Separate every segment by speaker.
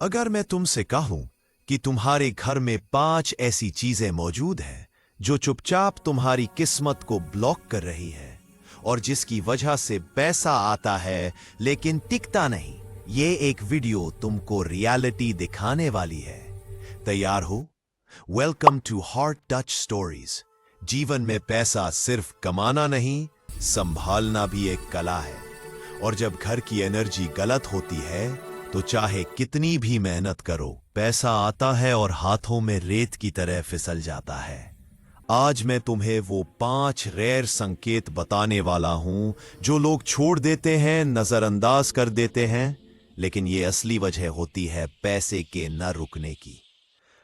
Speaker 1: अगर मैं तुमसे कहूं कि तुम्हारे घर में 5 ऐसी चीजें मौजूद हैं जो चुपचाप तुम्हारी किस्मत को ब्लॉक कर रही है और जिसकी वजह से पैसा आता है लेकिन टिकता नहीं, ये एक वीडियो तुमको रियलिटी दिखाने वाली है। तैयार हो? Welcome to heart touch stories. जीवन में पैसा सिर्फ कमाना नहीं, संभालना भी एक कला है। और जब घर की एनर्जी गलत होती है तो चाहे कितनी भी मेहनत करो, पैसा आता है और हाथों में रेत की तरह फिसल जाता है। आज मैं तुम्हें वो 5 रेयर संकेत बताने वाला हूं जो लोग छोड़ देते हैं, नजरअंदाज कर देते हैं, लेकिन ये असली वजह होती है पैसे के न रुकने की।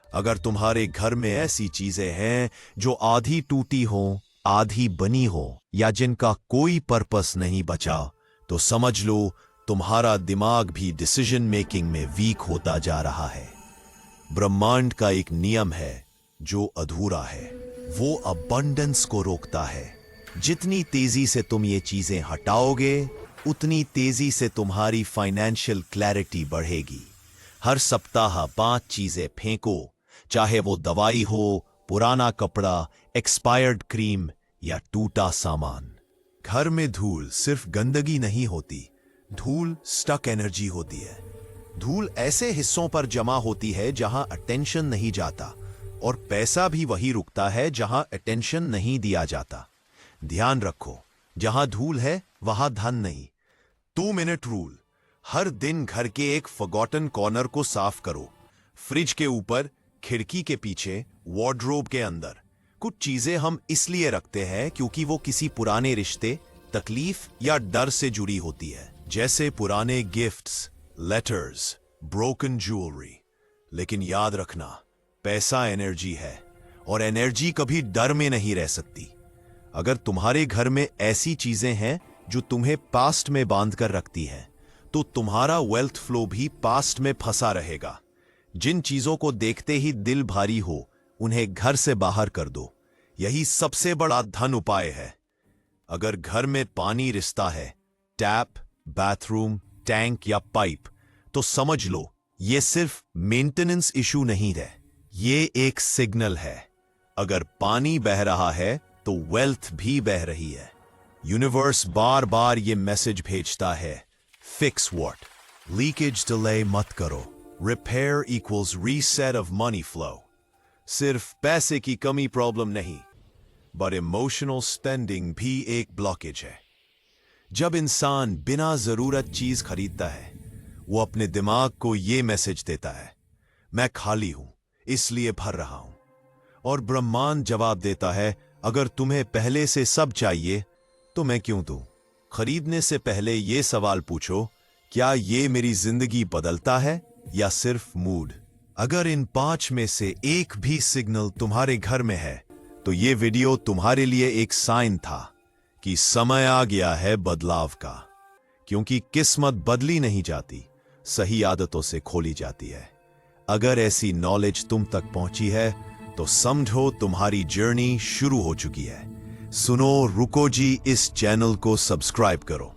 Speaker 1: अगर तुम्हारे घर में ऐसी चीजें हैं जो आधी टूटी हो, आधी बनी हो या जिनका कोई पर्पस नहीं बचा, तो समझ लो तुम्हारा दिमाग भी डिसीजन मेकिंग में वीक होता जा रहा है। ब्रह्मांड का एक नियम है जो अधूरा है, वो अबंडेंस को रोकता है। जितनी तेजी से तुम ये चीजें हटाओगे, उतनी तेजी से तुम्हारी फाइनेंशियल क्लैरिटी बढ़ेगी। हर सप्ताह 5 चीजें फेंको, चाहे वो दवाई हो, पुराना कपड़ा, एक्सपायर्ड क्रीम या टूटा सामान। घर में धूल सिर्फ गंदगी नहीं होती, धूल स्टक एनर्जी होती है। धूल ऐसे हिस्सों पर जमा होती है जहां अटेंशन नहीं जाता, और पैसा भी वही रुकता है जहां अटेंशन नहीं दिया जाता। ध्यान रखो, जहां धूल है वहां धन नहीं। 2 मिनट रूल। हर दिन घर के एक फॉरगॉटन कॉर्नर को साफ करो। फ्रिज के ऊपर, खिड़की के पीछे, वार्डरोब के अंदर। कुछ चीजें हम इसलिए रखते हैं क्योंकि वो किसी पुराने रिश्ते, तकलीफ या डर से जुड़ी होती है, जैसे पुराने गिफ्ट्स, लेटर्स, ब्रोकन ज्वेलरी। लेकिन याद रखना, पैसा एनर्जी है और एनर्जी कभी डर में नहीं रह सकती। अगर तुम्हारे घर में ऐसी चीजें हैं जो तुम्हें पास्ट में बांध कर रखती हैं, तो तुम्हारा वेल्थ फ्लो भी पास्ट में फंसा रहेगा। जिन चीजों को देखते ही दिल भारी हो, उन्हें घर से बाहर कर दो। यही सबसे बड़ा धन उपाय है। अगर घर में पानी रिसता है, टैप, बाथरूम, टैंक या पाइप, तो समझ लो ये सिर्फ मेंटेनेंस इशू नहीं है, ये एक सिग्नल है। अगर पानी बह रहा है तो वेल्थ भी बह रही है। यूनिवर्स बार बार ये मैसेज भेजता है, फिक्स व्हाट, लीकेज डिले मत करो। Repair equals reset of money flow. सिर्फ पैसे की कमी प्रॉब्लम नहीं, बट इमोशनल स्पेंडिंग भी एक ब्लॉकेज है। जब इंसान बिना जरूरत चीज खरीदता है, वो अपने दिमाग को ये मैसेज देता है, मैं खाली हूं इसलिए भर रहा हूं। और ब्रह्मांड जवाब देता है, अगर तुम्हें पहले से सब चाहिए तो मैं क्यों दूं? खरीदने से पहले ये सवाल पूछो, क्या ये मेरी जिंदगी बदलता है या सिर्फ मूड? अगर इन 5 में से एक भी सिग्नल तुम्हारे घर में है, तो ये वीडियो तुम्हारे लिए एक साइन था कि समय आ गया है बदलाव का। क्योंकि किस्मत बदली नहीं जाती, सही आदतों से खोली जाती है। अगर ऐसी नॉलेज तुम तक पहुंची है तो समझो तुम्हारी जर्नी शुरू हो चुकी है। सुनो रुको जी, इस चैनल को सब्सक्राइब करो।